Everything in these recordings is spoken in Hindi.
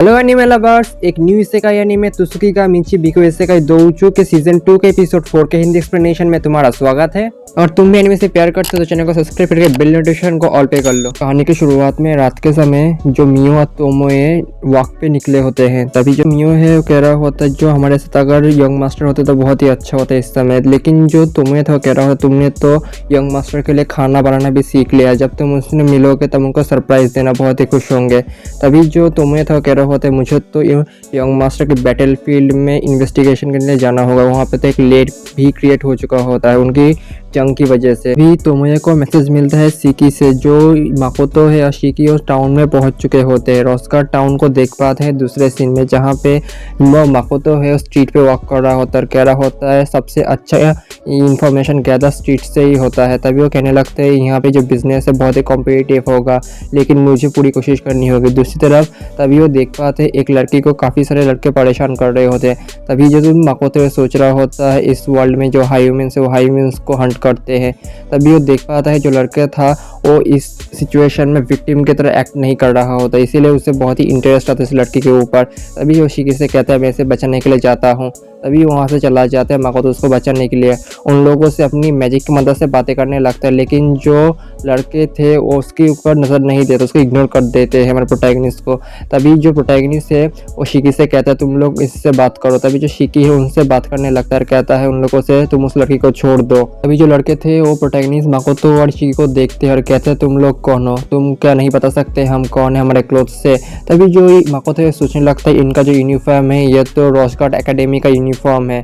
हेलो एनिमे लवर्स, एक न्यू इसेकाई एनिमे त्सुकी का मिंची बिको इसेकाई दोउचो के सीजन 2 के एपिसोड 4 के हिंदी एक्सप्लेनेशन में तुम्हारा स्वागत है। और तुम भी एनिमे से प्यार करते हो तो चैनल को सब्सक्राइब करके बेल नोटिफिकेशन को ऑल पे कर लो। कहानी की शुरुआत में रात के समय जो मियो और तोमोए वॉक पे निकले होते हैं, तभी जो मियो है वो कह रहा होता है जो हमारे साथ अगर यंग मास्टर होते तो बहुत ही अच्छा होता है इस समय। लेकिन जो तोमोए था वो कह रहा होता तुमने तो यंग मास्टर के लिए खाना बनाना भी सीख लिया, जब तुम उसने मिलोगे तब उनको सरप्राइज देना, बहुत ही खुश होंगे। तभी जो तोमोए था वो कह रहा होता है मुझे तो यंग मास्टर के बैटल फील्ड में इन्वेस्टिगेशन के लिए जाना होगा, वहाँ पे तो एक लेड भी क्रिएट हो चुका होता है उनकी जंग की वजह से। भी तोमोए को मैसेज मिलता है शिकी से, जो माकोतो है और शिकी उस टाउन में पहुंच चुके होते हैं। रोस्का टाउन को देख पाते हैं दूसरे सीन में, जहाँ पे माकोतो है उस स्ट्रीट पे वॉक कर रहा होता है, कह रहा होता है सबसे अच्छा इंफॉर्मेशन गैदर स्ट्रीट से ही होता है। तभी वो कहने लगते हैं यहाँ पे जो बिजनेस है बहुत ही कॉम्पिटिटिव होगा, लेकिन मुझे पूरी कोशिश करनी होगी। दूसरी तरफ तभी वो देख पाते हैं एक लड़की को काफ़ी सारे लड़के परेशान कर रहे होते हैं। तभी जो माकोतो सोच रहा होता है इस वर्ल्ड में जो हाईमेंस है वो हाईमेंस को हंट करते हैं। तभी वो देख पाता है जो लड़का था वो इस सिचुएशन में विक्टिम की तरह एक्ट नहीं कर रहा होता, इसीलिए उसे बहुत ही इंटरेस्ट आता है इस लड़की के ऊपर। तभी वो शिकी से कहता है मैं इसे बचाने के लिए जाता हूँ। तभी वहाँ से चला जाता है माकोतो उसको बचाने के लिए, उन लोगों से अपनी मैजिक की मदद से बातें करने लगता है। लेकिन जो लड़के थे वो उसके ऊपर नज़र नहीं देते, उसको इग्नोर कर देते हैं हमारे प्रोटैगनिस्ट को। तभी जो प्रोटैगनिस्ट है वो शिकी से कहता है तुम लोग इससे बात करो। तभी जो शिकी है उनसे बात करने लगता है, कहता है उन लोगों से तुम उस लड़की को छोड़ दो। तभी जो लड़के थे वो प्रोटैगनिस्ट माकोतो और शिकी को देखते हैं और कहते हैं तुम लोग कौन हो, तुम क्या नहीं बता सकते हम कौन है हमारे क्लोथ से। तभी जो माकोतो सोचने लगता है इनका जो यूनिफॉर्म है ये तो रोस्का एकेडमी का यूनिफॉर्म है।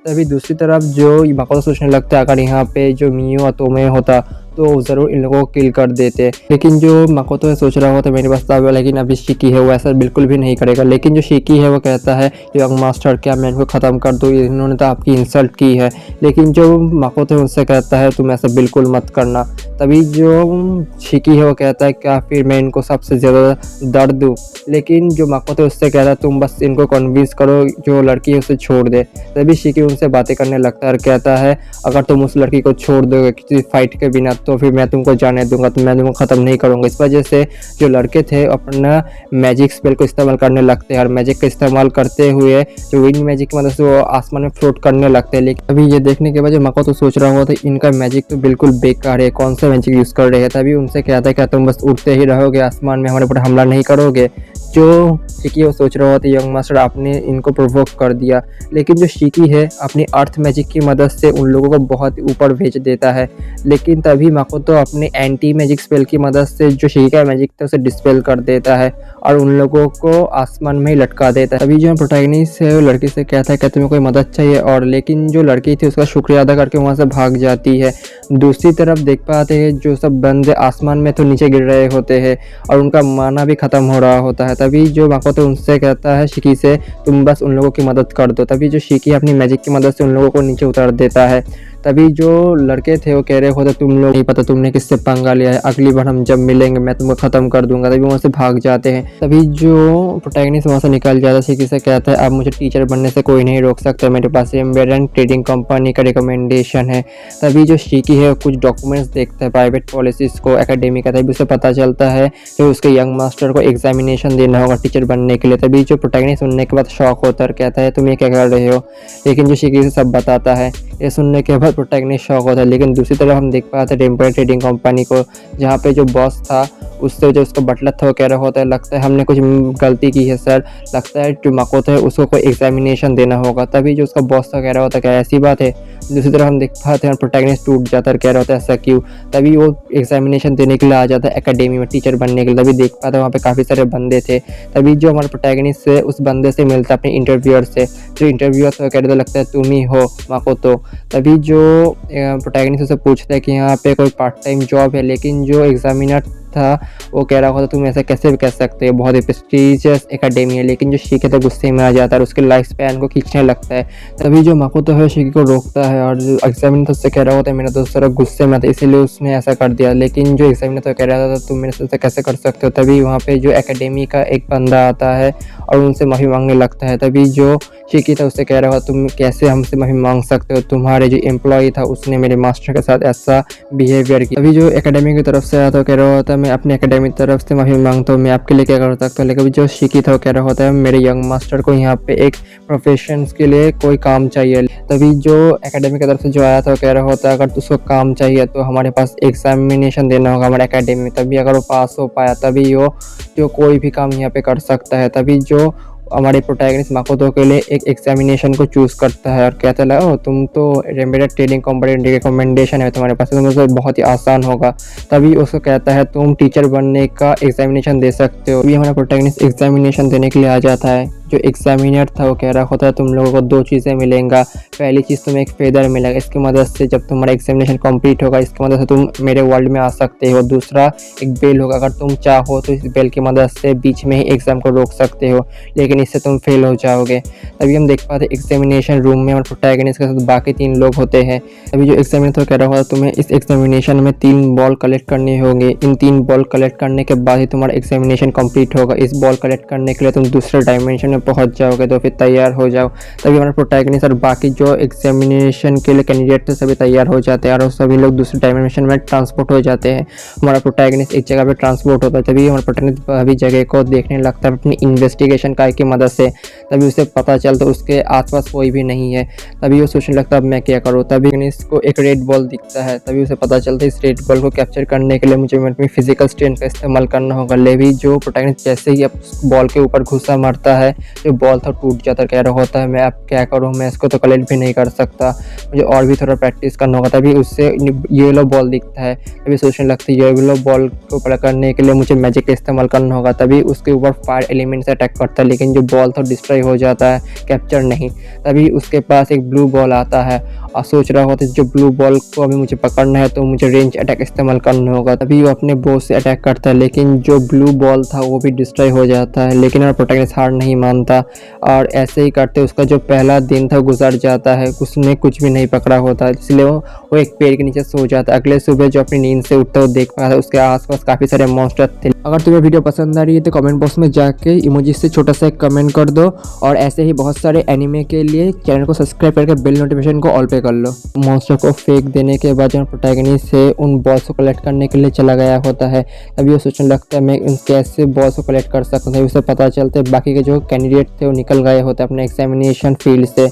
तभी दूसरी तरफ जो माकोतो सोचने लगता है अगर यहाँ पे जो मियो और तोमोए होता तो ज़रूर इन लोगों को किल कर देते। लेकिन जो माकोतो सोच रहा होता मेरे पास तो लेकिन अभी शिकी है वो ऐसा बिल्कुल भी नहीं करेगा। लेकिन जो शिकी है वो कहता है यंग मास्टर क्या मैं इनको ख़त्म कर दूँ, इन्होंने तो आपकी इंसल्ट की है। लेकिन जो माकोतो उससे कहता है तुम ऐसा बिल्कुल मत करना। तभी जो शिकी है वो कहता है क्या फिर मैं इनको सबसे ज़्यादा दर्द दूँ। लेकिन जो माकोतो उससे कहता है तुम बस इनको कन्विंस करो जो लड़की है उसे छोड़ दे। तभी शिकी उनसे बातें करने लगता है और कहता है अगर तुम उस लड़की को छोड़ दोगे किसी फाइट के बिना तो फिर मैं तुमको जाने दूंगा, तो मैं तुमको ख़त्म नहीं करूंगा। इस वजह से जो लड़के थे अपना मैजिक स्पेल को इस्तेमाल करने लगते हैं और मैजिक का इस्तेमाल करते हुए जो विंड मैजिक की मदद से वो आसमान में फ्लोट करने लगते हैं। लेकिन अभी ये देखने के बाद जो माकोतो सोच रहा हुआ था इनका मैजिक तो बिल्कुल बेकार है, कौन सा मैजिक यूज़ कर रहे हैं। तभी उनसे कहता है क्या तुम बस उड़ते ही रहोगे आसमान में, हमारे ऊपर हमला नहीं करोगे। जो शिकी वो सोच रहा होता यंग मास्टर आपने इनको प्रोवोक कर दिया। लेकिन जो शिकी है अपनी अर्थ मैजिक की मदद से उन लोगों को बहुत ऊपर भेज देता है। लेकिन तभी माकोतो अपने एंटी मैजिक स्पेल की मदद से जो शिकी का मैजिक था उसे डिस्पेल कर देता है और उन लोगों को आसमान में ही लटका देता है। तभी जो प्रोटैगनिस्ट है वो लड़की से कहता है कि तुम्हें कोई मदद चाहिए, और लेकिन जो लड़की थी उसका शुक्रिया अदा करके वहाँ से भाग जाती है। दूसरी तरफ देख पाते हैं जो सब बंदे आसमान में तो नीचे गिर रहे होते हैं और उनका माना भी ख़त्म हो रहा होता है। तभी जो माकोतो उनसे कहता है शिकी से तुम बस उन लोगों की मदद कर दो। तभी जो शिकी अपनी मैजिक की मदद से उन लोगों को नीचे उतार देता है। तभी जो लड़के थे वो कह रहे होते तुम लोग नहीं पता तुमने किससे पंगा लिया है, अगली बार हम जब मिलेंगे मैं तुमको ख़त्म कर दूंगा। तभी वहाँ से भाग जाते हैं। तभी जो प्रोटैगनिस्ट वहाँ से निकल जाता है, शिकी से कहता है अब मुझे टीचर बनने से कोई नहीं रोक सकता, मेरे पास एम्बेडेड ट्रेडिंग कंपनी का रिकमेंडेशन है। तभी जो शिकी है कुछ डॉक्यूमेंट्स देखता है प्राइवेट पॉलिसीज़ को एकेडमी का। तभी उसे पता चलता है कि उसके यंग मास्टर को एग्जामिनेशन देना होगा टीचर बनने के लिए। तभी जो प्रोटैगनिस्ट सुनने के बाद शॉक होता है और कहता है तुम ये क्या कर रहे हो। लेकिन जो शिकी से सब बताता है, ये सुनने के बाद प्रोटैगनिस्ट शॉक होता है। लेकिन दूसरी तरफ हम देख पाते हैं टेम्पररी ट्रेडिंग कंपनी को, जहाँ पे जो बॉस था उससे जो उसका बटलर था वो कह रहा होता है लगता है हमने कुछ गलती की है सर, लगता है जो माकोतो है उसको कोई एग्जामिनेशन देना होगा। तभी जो उसका बॉस था कह रहा होता है क्या ऐसी बात है। दूसरी तरफ हम देख पाते हैं प्रोटैगनिस्ट टूट जाता है, कह रहा होता है ऐसा क्यों। तभी वो एग्जामिनेशन देने के लिए आ जाता है एकेडमी में टीचर बनने के लिए। तभी देख पाते हैं वहाँ पे काफ़ी सारे बंदे थे। तभी जो हमारा प्रोटैगनिस्ट है उस बंदे से मिलता है अपने इंटरव्यूअर से, जो इंटरव्यूअर से कह रहा था लगता है तुम ही हो माकोतो। तभी जो प्रोटैगनिस्ट उसे पूछता है कि यहाँ पे कोई पार्ट टाइम जॉब है। लेकिन जो एग्जामिनर था वो कह रहा होता तुम ऐसा कैसे भी कह सकते हो, बहुत ही प्रेस्टीजियस एकेडमी है। लेकिन जो शिकी तो गुस्से में आ जाता है और उसके लाइफ स्पैन को खींचने लगता है। तभी जो माकोतो है शिकी को रोकता है और जो एग्जामिनर उससे कह रहा होता है मेरा दोस्त जरा गुस्से में था इसीलिए उसने ऐसा कर दिया। लेकिन जो एग्जामिनर तो कह रहा था तुम मेरे से कैसे कर सकते हो। तभी वहाँ पे जो एकेडमी का एक बंदा आता है और उनसे माफ़ी मांगने लगता है। तभी जो शिकी था उससे कह रहा होता तुम कैसे हमसे माफ़ी मांग सकते हो, तुम्हारे जो एम्प्लॉय था उसने मेरे मास्टर के साथ ऐसा बिहेवियर किया। अभी जो एकेडमी की तरफ से आया था कह रहा होता मैं अपनी एकेडमी की तरफ से माफ़ी मांगता हूँ, मैं आपके लिए क्या कर सकता हूँ। लेकिन जो शिकी था वो कह रहा होता है मेरे यंग मास्टर को यहाँ पे एक प्रोफेशन के लिए कोई काम चाहिए। तभी जो एकेडमी की तरफ से जो आया था वो कह रहा होता है अगर उसको काम चाहिए तो हमारे पास एग्जामिनेशन देना होगा हमारे एकेडमी में, तभी अगर वो पास हो पाया तभी वो जो कोई भी काम यहाँ पे कर सकता है। तभी जो हमारे प्रोटैगनिस्ट माकोतो के लिए एक एग्जामिनेशन को चूज़ करता है और कहता है ओ तुम तो मेरा ट्रेडिंग कंपनी रिकमेंडेशन है तुम्हारे पास, तो बहुत ही आसान होगा। तभी उसको कहता है तुम टीचर बनने का एग्जामिनेशन दे सकते हो। अभी हमारा प्रोटैगनिस्ट एग्जामिनेशन देने के लिए आ जाता है। जो एग्जामिनर था वो कह रहा होता है तुम लोगों को दो चीज़ें मिलेंगा, पहली चीज़ तुम्हें एक फेदर मिलेगा, इसकी मदद से जब तुम्हारा एग्जामिनेशन कंप्लीट होगा इसकी मदद से तुम मेरे वर्ल्ड में आ सकते हो। दूसरा एक बेल होगा, अगर तुम चाहो तो इस बेल की मदद से बीच में ही एग्ज़ाम को रोक सकते हो, लेकिन इससे तुम फेल हो जाओगे। तभी हम देख पाते एग्जामिनेशन रूम में हमारे प्रोटैगनिस्ट के साथ बाकी 3 लोग होते हैं। अभी जो एग्जामिनर तो कह रहा होगा तुम्हें इस एग्जामिनेशन में 3 बॉल कलेक्ट करने होंगे, इन 3 बॉल कलेक्ट करने के बाद ही तुम्हारा एग्जामिनेशन कंप्लीट होगा। इस बॉल कलेक्ट करने के लिए तुम दूसरे डायमेंशन में पहुंच जाओगे, तो फिर तैयार हो जाओ। तभी हमारा प्रोटैगनिस्ट और बाकी जो एग्जामिनेशन के लिए कैंडिडेट थे सभी तैयार हो जाते हैं और सभी लोग दूसरे डायमेंशन में ट्रांसपोर्ट हो जाते हैं। हमारा प्रोटैगनिस्ट एक जगह पे ट्रांसपोर्ट होता है। तभी हमारा प्रोटैगनिस्ट अभी जगह को देखने लगता है अपनी इन्वेस्टिगेशन कार्य की मदद से। तभी उसे पता चलता उसके आसपास कोई भी नहीं है। तभी वो सोचने लगता है अब मैं क्या करूँ। तभी इसको एक रेड बॉल दिखता है। तभी उसे पता चलता है इस रेड बॉल को कैप्चर करने के लिए मुझे अपनी फिजिकल स्ट्रेंथ का इस्तेमाल करना होगा। लेवी जो प्रोटैगनिस्ट जैसे ही बॉल के ऊपर घुसा मारता है जो बॉल था टूट जाता है। कह रहा होता है मैं अब क्या करूँ, मैं इसको तो कलेक्ट भी नहीं कर सकता, मुझे और भी थोड़ा प्रैक्टिस करना होगा। तभी उससे येलो बॉल दिखता है। तभी सोचने लगता है येलो बॉल को पकड़ने के लिए मुझे मैजिक का इस्तेमाल करना होगा। तभी उसके ऊपर फायर एलिमेंट से अटैक करता है, लेकिन जो बॉल था डिस्ट्रॉय हो जाता है, कैप्चर नहीं। तभी उसके पास एक ब्लू बॉल आता है और सोच रहा होता है जो ब्लू बॉल को अभी मुझे पकड़ना है तो मुझे रेंज अटैक इस्तेमाल करना होगा। तभी वो अपने बॉल से अटैक करता है, लेकिन जो ब्लू बॉल था वो भी डिस्ट्रॉय हो जाता है। लेकिन और प्रोटैगनिस्ट हार नहीं मानता और ऐसे ही करते उसका जो पहला दिन था गुजर जाता है, उसने कुछ भी नहीं पकड़ा होता, इसलिए वो एक पेड़ के नीचे सो जाता है। अगले सुबह जो अपनी नींद से उठता है वो देख पाता है उसके आसपास काफ़ी सारे मॉन्स्टर थे। अगर तुम्हें वीडियो पसंद आ रही है तो कमेंट बॉक्स में जाके इमोजी से छोटा सा एक कमेंट कर दो और ऐसे ही बहुत सारे एनिमे के लिए चैनल को सब्सक्राइब करके बेल नोटिफिकेशन को ऑल पे कर लो। मॉन्स्टर को फेंक देने के बाद जो प्रोटैगनिस्ट से उन बॉल्स को कलेक्ट करने के लिए चला गया होता है। तभी वो सोचने लगता है मैं कैसे बॉल्स को कलेक्ट कर सकता हूँ। उसे पता चलता है बाकी के जो कैंडिडेट थे वो निकल गए होते हैं अपने एग्जामिनेशन फील्ड से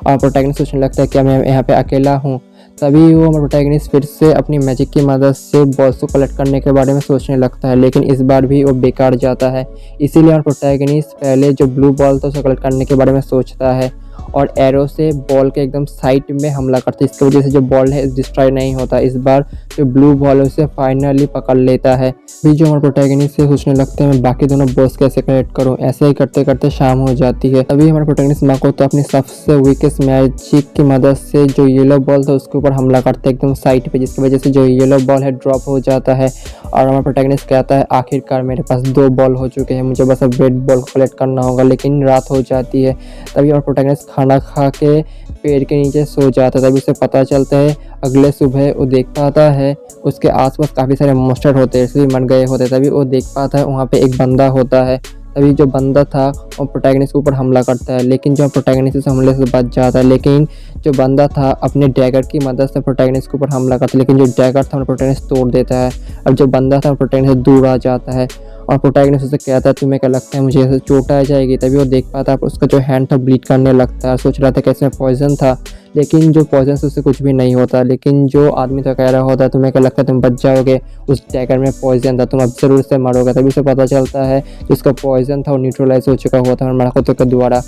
और प्रोटैगनिस्ट सोचने लगता है क्या मैं यहाँ पे अकेला हूँ। तभी वो हमारा प्रोटैगनिस्ट फिर से अपनी मैजिक की मदद से बॉल्स को कलेक्ट करने के बारे में सोचने लगता है, लेकिन इस बार भी वो बेकार जाता है। इसीलिए हमारा प्रोटैगनिस्ट पहले जो ब्लू बॉल था उसे कलेक्ट करने के बारे में सोचता है और एरो से बॉल के एकदम साइड में हमला करता है। इसकी वजह से जो बॉल है डिस्ट्रॉय नहीं होता। इस बार जो ब्लू बॉल है उसे फाइनली पकड़ लेता है। फिर जो हमारे प्रोटैगनिस्ट से सोचने लगते हैं मैं बाकी दोनों बॉल्स कैसे कलेक्ट करूं। ऐसे ही करते करते शाम हो जाती है। तभी हमारे प्रोटैगनिस्ट माकोतो अपनी सबसे वीकेस्ट मैजिक की मदद से जो येलो बॉल था उसके ऊपर हमला करते हैं एकदम साइड पे, जिसकी वजह से जो येलो बॉल है ड्रॉप हो जाता है और हमारा प्रोटैगनिस्ट कहता है आखिरकार मेरे पास 2 बॉल हो चुके हैं, मुझे बस अब रेड बॉल को कलेक्ट करना होगा। लेकिन रात हो जाती है। तभी हमारा प्रोटैगनिस्ट खाना खा के पेड़ के नीचे सो जाता है। तभी उसे पता चलता है अगले सुबह वो देख पाता है उसके आसपास काफ़ी सारे मॉन्स्टर होते हैं, इसलिए मर गए होते। तभी वो देख पाता है वहाँ पे एक बंदा होता है। तभी जो बंदा था वो प्रोटैगनिस्ट के ऊपर हमला करता है, लेकिन जो प्रोटैगनिस्ट इस हमले से बच जाता है। लेकिन जो बंदा था अपने डैगर की मदद से प्रोटैगनिस्ट के ऊपर हमला करता है, लेकिन जो डैगर था प्रोटैगनिस्ट तोड़ देता है। अब जो बंदा था प्रोटैगनिस्ट से दूर आ जाता है और प्रोटैगनिस्ट उसे कहता है तुम्हें क्या लगता है मुझे ऐसे चोट आ जाएगी। तभी वो देख पाता है उसका जो हैंड था ब्लीड करने लगता है। सोच रहा था कि इसमें पॉइजन था, लेकिन जो पॉइजन से उससे कुछ भी नहीं होता। लेकिन जो आदमी तो कह रहा होता है तुम्हें क्या लगता है तुम बच जाओगे, उस डैगर में पॉइजन था, तुम अब जरूर से मरोगे। तभी उसे पता चलता है जिसका पॉइजन था वो न्यूट्रलाइज हो चुका होता है माकोतो के द्वारा।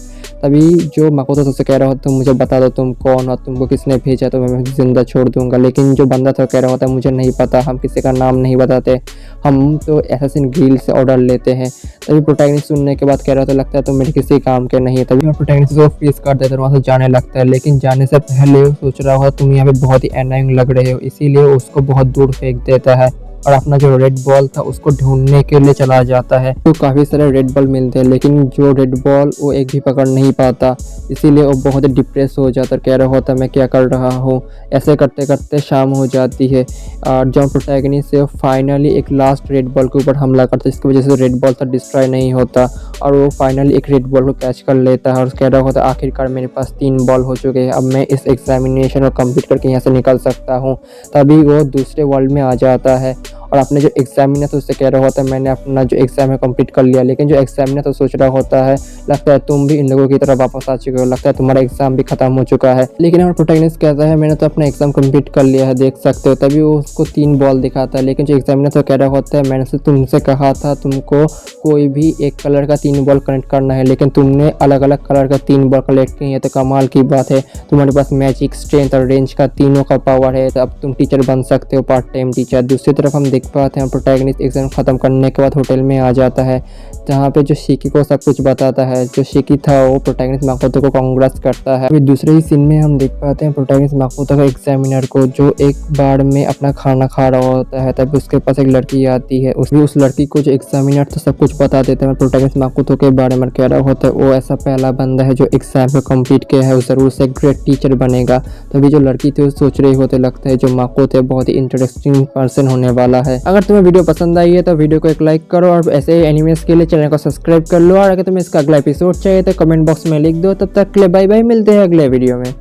तभी जो माकोतो उससे कह रहा होता तुम मुझे बता दो तुम कौन हो, तुमको किसने भेजा, तो मैं जिंदा छोड़ दूंगा। लेकिन जो बंदा था कह रहा होता है मुझे नहीं पता, हम किसी का नाम नहीं बताते, हम तो एसासिन गिल्ड से ऑर्डर लेते हैं। तभी प्रोटैगनिस्ट सुनने के बाद कह रहा होता लगता है तुम मेरे किसी काम के नहीं है। तभी प्रोटैगनिस्ट को फेस कर देता है, वहाँ से जाने लगता है। लेकिन जाने से पहले वो सोच रहा होता तुम यहाँ पे बहुत ही एनोइंग लग रहे हो, इसीलिए उसको बहुत दूर फेंक देता है और अपना जो रेड बॉल था उसको ढूंढने के लिए चला जाता है। तो काफ़ी सारे रेड बॉल मिलते हैं, लेकिन जो रेड बॉल वो एक भी पकड़ नहीं पाता, इसीलिए वो बहुत डिप्रेस हो जाता है। कह रहा होता मैं क्या कर रहा हूँ। ऐसे करते करते शाम हो जाती है और जब प्रोटैगनिस्ट से फाइनली एक लास्ट रेड बॉल के ऊपर हमला करता है, जिसकी वजह से रेड बॉल था डिस्ट्रॉय नहीं होता और वो फाइनली एक रेड बॉल को कैच कर लेता है और कह रहा होता है आखिरकार मेरे पास 3 बॉल हो चुके हैं, अब मैं इस एग्जामिनेशन को कंप्लीट करके यहाँ से निकल सकता हूँ। तभी वो दूसरे वर्ल्ड में आ जाता है और अपने जो एग्जामिनर था उससे कह रहा होता है मैंने अपना जो एग्ज़ाम है कंप्लीट कर लिया। लेकिन जो एग्जामिनर तो सोच रहा होता है लगता है तुम भी इन लोगों की तरह वापस आ चुके हो, लगता है तुम्हारा एग्जाम भी खत्म हो चुका है। लेकिन हमारा प्रोटैगनिस्ट कहता है मैंने तो अपना एग्जाम कंप्लीट कर लिया है, देख सकते हो। तभी वो उसको 3 बॉल दिखाता है। लेकिन जो एग्जामिनर तो कह रहा होता है मैंने तुमसे कहा था तुमको कोई भी एक कलर का 3 बॉल कनेक्ट करना है, लेकिन तुमने अलग अलग कलर का 3 बॉल कलेक्ट किए हैं, तो कमाल की बात है। तुम्हारे पास मैजिक, स्ट्रेंथ और रेंज का तीनों का पावर है, तो अब तुम टीचर बन सकते हो, पार्ट टाइम टीचर। दूसरी तरफ हम देख पाते हैं प्रोटैगनिस्ट एग्जाम खत्म करने के बाद होटल में आ जाता है, जहाँ पे जो शिकी को सब कुछ बताता है। जो शिकी था वो प्रोटैगनिस्ट माकोतो को कांग्रेस करता है। फिर दूसरे ही सीन में हम देख पाते हैं प्रोटैगनिस्ट माकोतो का एग्जामिनर को, जो एक बार में अपना खाना खा रहा होता है। तभी उसके पास एक लड़की आती है, उस लड़की को जो एग्जामिनर तो सब कुछ बता देते हैं प्रोटैगनिस्ट माकोतो के बारे में। कह रहा होता है वो ऐसा पहला बंदा है जो एग्जाम को कंप्लीट किया है, वो जरूर से ग्रेट टीचर बनेगा। तभी जो लड़की थी वो सोच रही होते लगता है जो माकोतो बहुत ही इंटरेस्टिंग पर्सन होने वाला है। अगर तुम्हें वीडियो पसंद आई है तो वीडियो को एक लाइक करो और ऐसे ही एनिमेस के लिए चैनल को सब्सक्राइब कर लो। और अगर तुम्हें इसका अगला एपिसोड चाहिए तो कमेंट बॉक्स में लिख दो। तब तक के लिए बाय बाय, मिलते हैं अगले वीडियो में।